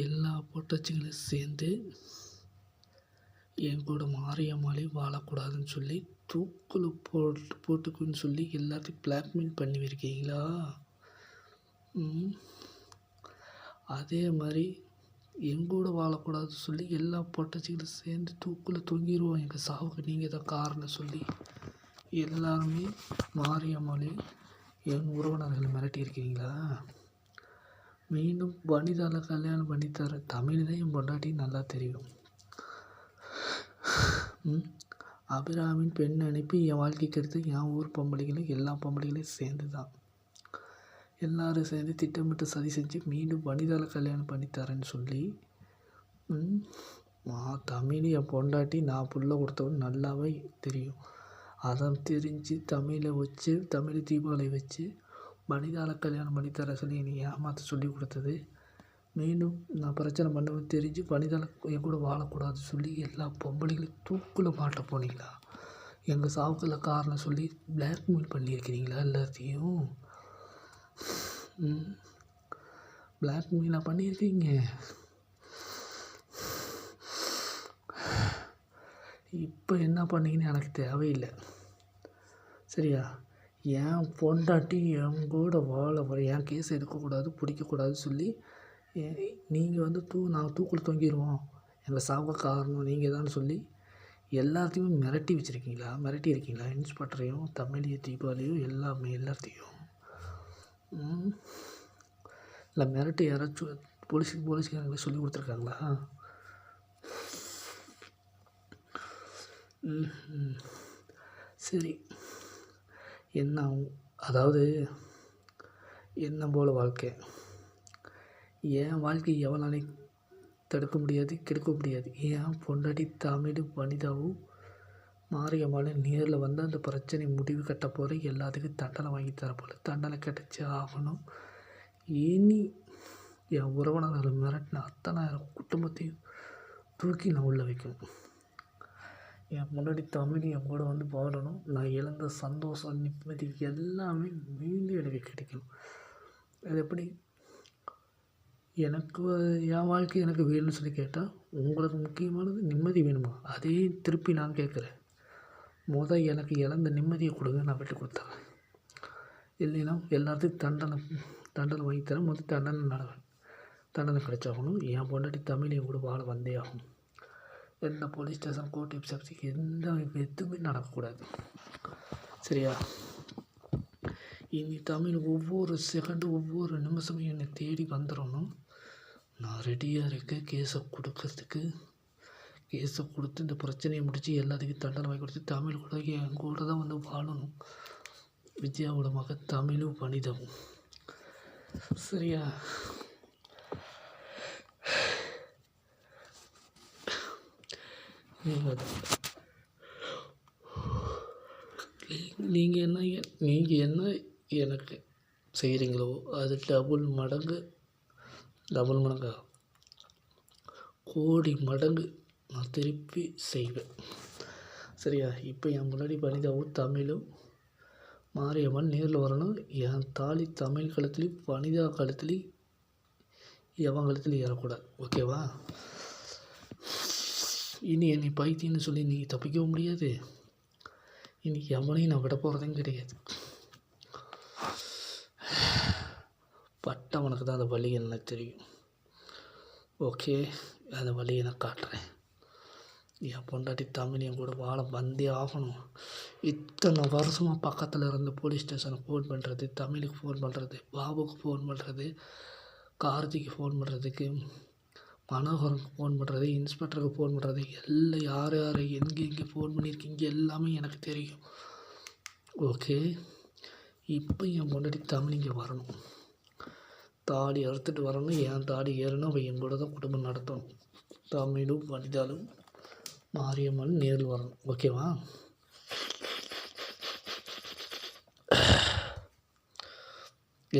எல்லா பொட்டச்சிங்களும் சேர்ந்து என் கூட மாரியம்மாளே வாழக்கூடாதுன்னு சொல்லி தூக்கில் போட்டுக்குன்னு சொல்லி எல்லாத்தையும் பிளாக்மெயில் பண்ணி இருக்கீங்களா? அதே மாதிரி எங்கூட வாழக்கூடாதுன்னு சொல்லி எல்லா பொட்டச்சிங்களும் சேர்ந்து தூக்கில் தொங்கிடுவோம், எங்கள் சாவுக்கு நீங்கள் தான் காரணம் சொல்லி எல்லாருமே மாரியம்மாளே என் உறவினர்களை மிரட்டியிருக்கீங்களா? மீண்டும் வனிதாவை கல்யாணம் பண்ணித்தர தமிழ் தான் என் பொண்டாட்டி நல்லா தெரியும். அபிராமின் பெண் அனுப்பி என் வாழ்க்கைக்கு எடுத்து என் ஊர் பொம்பளைகளும் எல்லா பொம்பளைகளையும் சேர்ந்து தான் எல்லோரும் சேர்ந்து திட்டமிட்டு சதி செஞ்சு மீண்டும் வனிதாவை கல்யாணம் பண்ணித்தரேன்னு சொல்லி தமிழ் என் பொண்டாட்டி நான் புள்ள கொடுத்தவன் நல்லாவே தெரியும். அதை தெரிஞ்சு தமிழ் தீபாவளி வச்சு வனிதாவை கல்யாணம் பண்ணித்தர சொல்லி என்னை ஏமாற்ற சொல்லி கொடுத்தது. மீண்டும் நான் பிரச்சனை பண்ணுவேன் தெரிஞ்சு வனிதாவை என் கூட வாழக்கூடாது சொல்லி எல்லா பொம்பளைகளையும் தூக்கில் மாட்ட போனீங்களா? எங்கள் சாவுக்குள்ள காரணம் சொல்லி பிளாக்மெயில் பண்ணியிருக்கிறீங்களா? எல்லாத்தையும் பிளாக்மெயிலாக பண்ணியிருக்கீங்க. இப்போ என்ன பண்ணீங்கன்னு எனக்கு தேவையில்லை, சரியா? என் பொண்டாட்டி என் கூட என் கேஸ் எடுக்கக்கூடாது பிடிக்கக்கூடாது சொல்லி நீங்கள் நாங்கள் தூக்கில் தொங்கிடுவோம், எங்கள் சாவுக்கு காரணம் நீங்கள் தான் சொல்லி எல்லாத்தையும் மிரட்டியிருக்கீங்களா? இன்ஸ்பெக்டரையும் தமிழையும் தீபாவளியும் எல்லாத்தையும் இல்லை மிரட்டி யாராச்சும் போலீஸ்காரங்களே சொல்லி கொடுத்துருக்காங்களா? சரி, என்ன அதாவது என்ன போல் வாழ்க்கை, என் வாழ்க்கை எவனாலையும் தடுக்க முடியாது, கெடுக்க முடியாது. ஏன் பொண்டாட்டி தமிழ் வனிதாவும் மாரியம்மாளும் நேரில் வந்து அந்த பிரச்சனை முடிவு கட்ட போகிற எல்லாத்துக்கும் தண்டனை வாங்கி தரப்போல தண்டனை கிடைச்சி ஆகணும். இனி என் உறவினர்களை மிரட்டின அத்தனை குடும்பத்தையும் தூக்கி நான் உள்ள வைக்கணும். என் முன்னாடி தமிழ் என் கூட வாழணும். நான் இழந்த சந்தோஷம் நிம்மதி எல்லாமே மீண்டும் எனக்கு கிடைக்கணும். அது எப்படி? எனக்கு என் வாழ்க்கை எனக்கு வேணும்னு சொல்லி கேட்டால் உங்களுக்கு முக்கியமானது நிம்மதி வேணுமா? அதே திருப்பி நான் கேட்குறேன், எனக்கு இழந்த நிம்மதியை கொடுங்க, நான் விட்டு கொடுத்துறேன். இல்லைன்னா எல்லாத்தையும் தண்டனை வாங்கி தரேன். தண்டனை கிடைச்சாகணும். என் பொண்டாட்டி தமிழ் என் கூட வாழ வந்தே ஆகணும். எந்த போலீஸ் ஸ்டேஷன் கோர்ட் எப்சப்சிக்கு எதுவுமே நடக்கக்கூடாது, சரியா? இனி தமிழ் ஒவ்வொரு செகண்டும் ஒவ்வொரு நிமிஷமும் என்னை தேடி வந்துடணும். நான் ரெடியாக இருக்கேன் கேஸை கொடுக்கறதுக்கு. கேஸை கொடுத்து இந்த பிரச்சனையை முடித்து எல்லாத்துக்கும் தண்டனை வாங்கி கொடுத்து தமிழ் கூட என் கூட தான் வாழணும். விஜயாவோட மகன் தமிழும் வனிதாவும், சரியா? நீங்கள் என்ன எனக்கு செய்கிறீங்களோ அது டபுள் மடங்கா கோடி மடங்கு நான் திருப்பி செய்வேன், சரியா? இப்போ என் முன்னாடி வனிதாவும் தமிழும் மாரியம்மன் நேரில் வரணும். என் தாலி தமிழ் கழுத்துலேயும் வனிதா கழுத்துலேயும் எவன் கழுத்துலையும் ஏறக்கூடாது, ஓகேவா? இனி என்னை பைத்தியன்னு சொல்லி நீ தப்பிக்கவும் முடியாது. இனி எவனையும் நான் விட போகிறதும் கிடையாது. பட்டவனுக்கு தான் அந்த வழி எனக்கு தெரியும், ஓகே? அந்த வழியை நான் காட்டுறேன். என் பொண்டாட்டி தமிழ் என் கூட வாழ வந்தே ஆகணும். இத்தனை வருஷமாக பக்கத்தில் இருந்து போலீஸ் ஸ்டேஷனுக்கு ஃபோன் பண்ணுறது, தமிழுக்கு ஃபோன் பண்ணுறது, பாபுக்கு ஃபோன் பண்ணுறது, கார்த்திக்கு ஃபோன் பண்ணுறதுக்கு, மனோகருக்கு ஃபோன் பண்ணுறது, இன்ஸ்பெக்டருக்கு ஃபோன் பண்ணுறது, எல்லாம் யார் எங்கே ஃபோன் பண்ணியிருக்கீங்க எல்லாமே எனக்கு தெரியும், ஓகே? இப்போ என் பொண்டாட்டி தமிழ் இங்கே வரணும், தாடி அறுத்துட்டு வரணும். என் தாடி ஏறணும், அவள் என் கூட தான் குடும்பம் நடத்தணும். தமிழும் வனிதாலும் மாரியம்மன் நேரில் வரணும், ஓகேவா?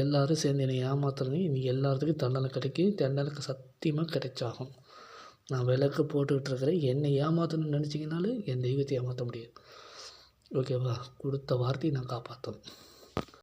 எல்லோரும் சேர்ந்து என்னை ஏமாத்துறது. இன்றைக்கி எல்லாத்துக்கும் தண்டனை கிடைக்கும். தண்டனைக்கு சத்தியமாக கிடைச்சாகும். நான் விளக்கு போட்டுக்கிட்டு இருக்கிறேன். என்னை ஏமாற்றணும்னு நினச்சிங்கனாலும் என் தெய்வத்தை ஏமாற்ற முடியாது, ஓகேவா? கொடுத்த வார்த்தையை நான் காப்பாற்றணும்.